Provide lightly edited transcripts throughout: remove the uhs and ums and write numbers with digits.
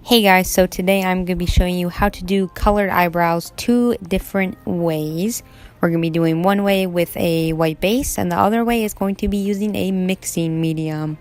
Hey guys, so today I'm going to be showing you how to do colored eyebrows two different ways. We're going to be doing one way with a white base and the other way is going to be using a mixing medium.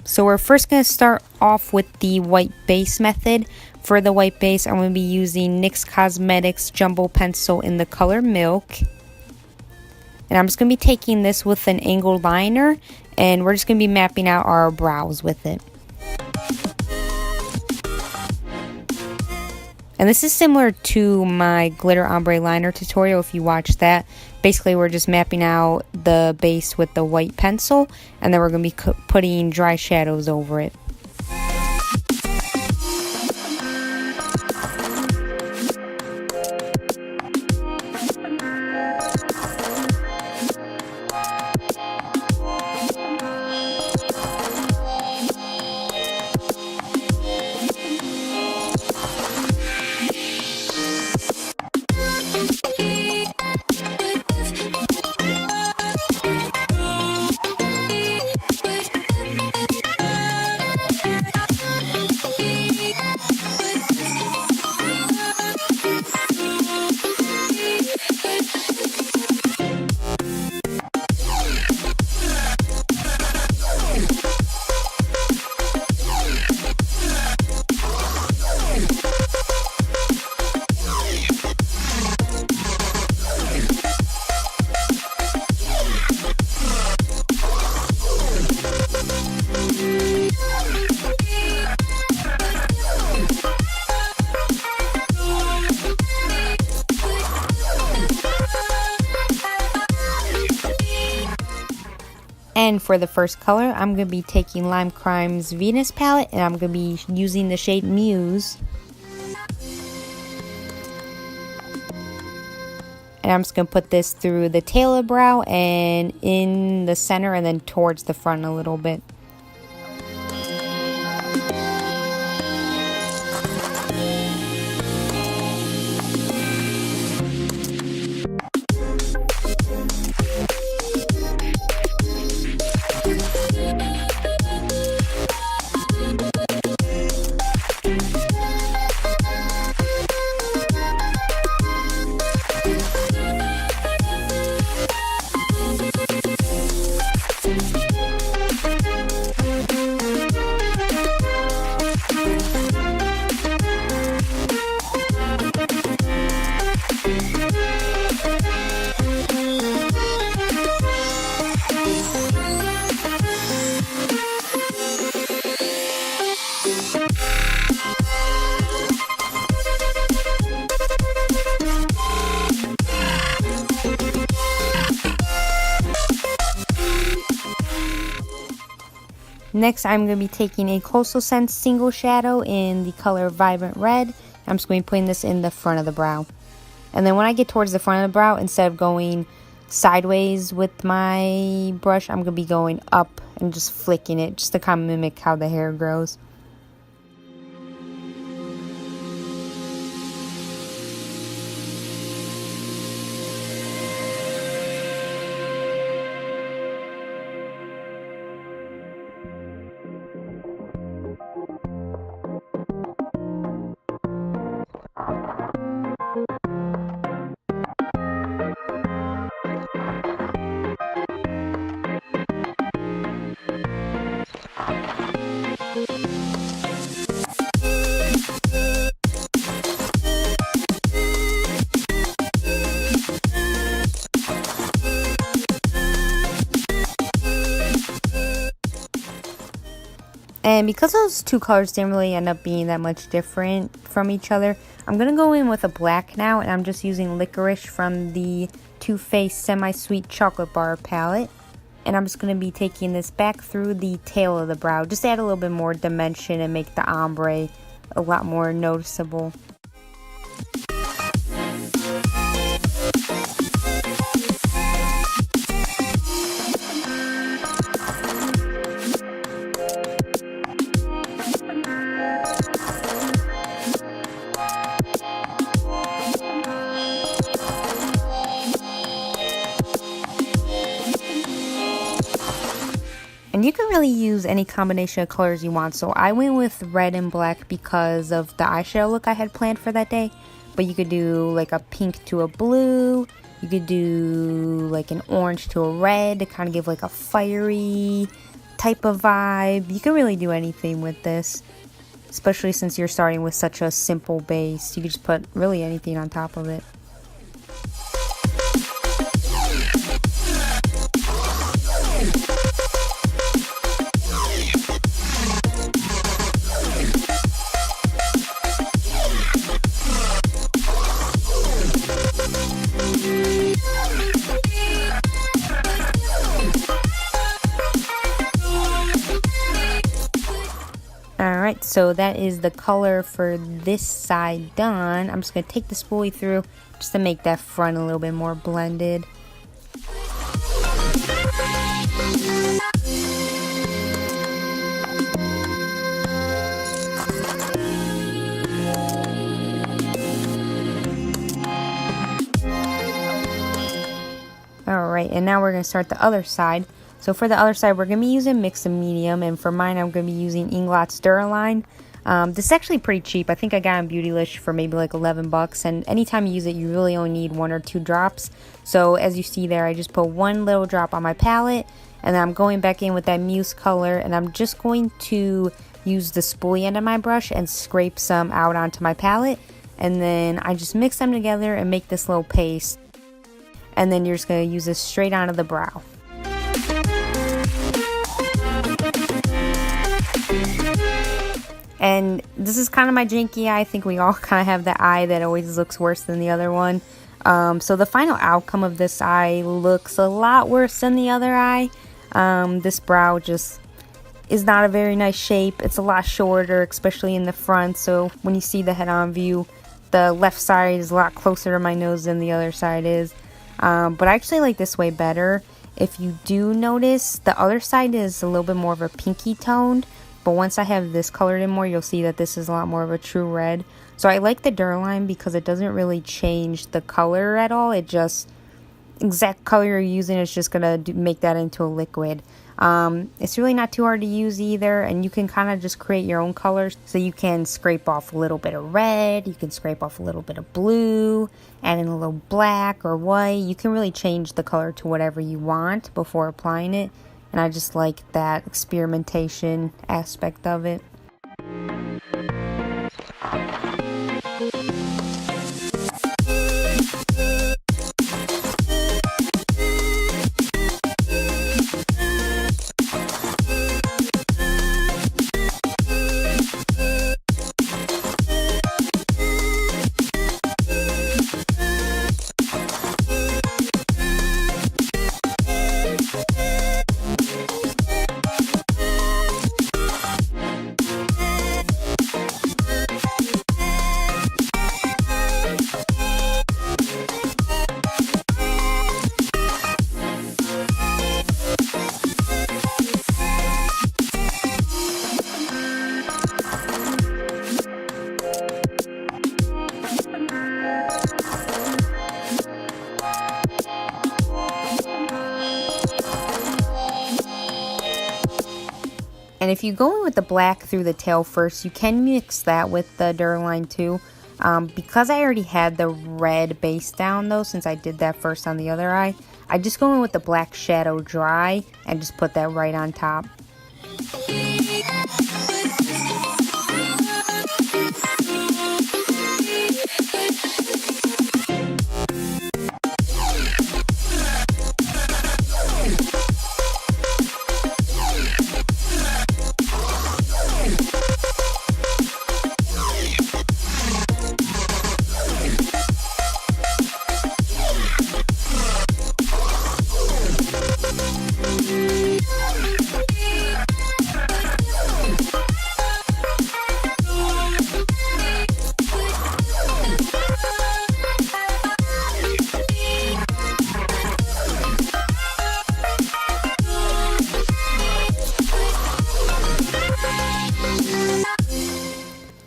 So we're first going to start off with the white base method. For the white base, I'm going to be using NYX Cosmetics Jumbo Pencil in the color Milk. And I'm just going to be taking this with an angled liner, and we're just going to be mapping out our brows with it. And this is similar to my glitter ombre liner tutorial if you watched that. Basically, we're just mapping out the base with the white pencil, and then we're going to be putting dry shadows over it. And for the first color, I'm going to be taking Lime Crime's Venus palette, and I'm going to be using the shade Muse. And I'm just going to put this through the tail of the brow and in the center and then towards the front a little bit. Next, I'm going to be taking a Coastal Scents single shadow in the color Vibrant Red. I'm just going to be putting this in the front of the brow. And then when I get towards the front of the brow, instead of going sideways with my brush, I'm going to be going up and just flicking it just to kind of mimic how the hair grows. And because those two colors didn't really end up being that much different from each other, I'm going to go in with a black now, and I'm just using Licorice from the Too Faced Semi-Sweet Chocolate Bar palette. And I'm just going to be taking this back through the tail of the brow, just to add a little bit more dimension and make the ombre a lot more noticeable. And you can really use any combination of colors you want. So I went with red and black because of the eyeshadow look I had planned for that day. But you could do like a pink to a blue. You could do like an orange to a red to kind of give like a fiery type of vibe. You can really do anything with this, especially since you're starting with such a simple base. You could just put really anything on top of it. Alright, so that is the color for this side done. I'm just going to take the spoolie through just to make that front a little bit more blended. Alright, and now we're going to start the other side. So for the other side, we're going to be using mix and medium, and for mine, I'm going to be using Inglot Duraline. This is actually pretty cheap. I think I got it on Beautylish for maybe like 11 bucks, and anytime you use it, you really only need 1 or 2 drops. So as you see there, I just put 1 little drop on my palette, and then I'm going back in with that Muse color, and I'm just going to use the spoolie end of my brush and scrape some out onto my palette, and then I just mix them together and make this little paste, and then you're just going to use this straight onto the brow. And this is kind of my janky eye. I think we all kind of have that eye that always looks worse than the other one. So the final outcome of this eye looks a lot worse than the other eye. This brow just is not a very nice shape. It's a lot shorter, especially in the front. So when you see the head-on view, the left side is a lot closer to my nose than the other side is. But I actually like this way better. If you do notice, the other side is a little bit more of a pinky toned. But once I have this colored in more, you'll see that this is a lot more of a true red. So I like the Duraline because it doesn't really change the color at all. It just, exact color you're using is just going to make that into a liquid. It's really not too hard to use either. And you can kind of just create your own colors. So you can scrape off a little bit of red. You can scrape off a little bit of blue. Add in a little black or white. You can really change the color to whatever you want before applying it. And I just like that experimentation aspect of it. And if you go in with the black through the tail first, you can mix that with the Duraline too. Because I already had the red base down though, since I did that first on the other eye, I just go in with the black shadow dry and just put that right on top.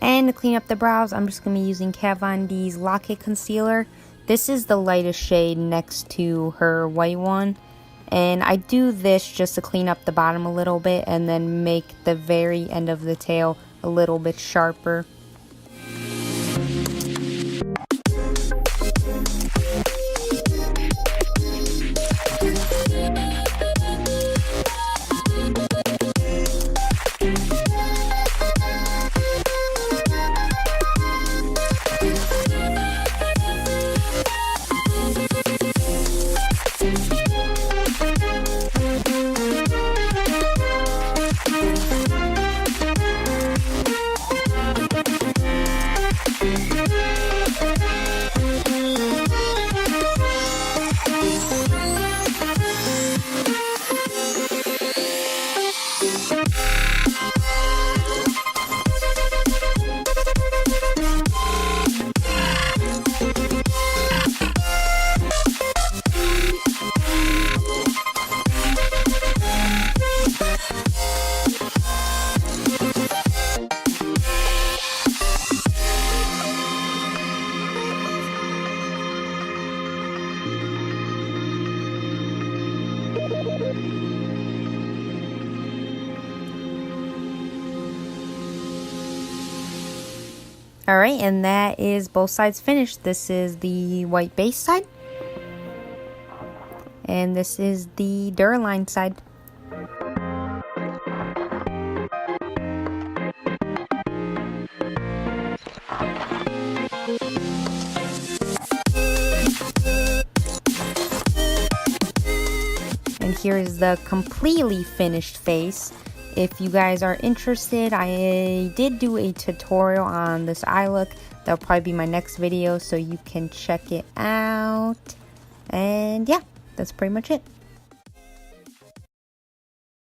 And to clean up the brows, I'm just going to be using Kat Von D's Lock-It Concealer. This is the lightest shade next to her white one. And I do this just to clean up the bottom a little bit and then make the very end of the tail a little bit sharper. Alright, and that is both sides finished. This is the white base side. And this is the Duraline side. And here is the completely finished face. If you guys are interested, I did do a tutorial on this eye look. That'll probably be my next video, so you can check it out. And yeah, that's pretty much it.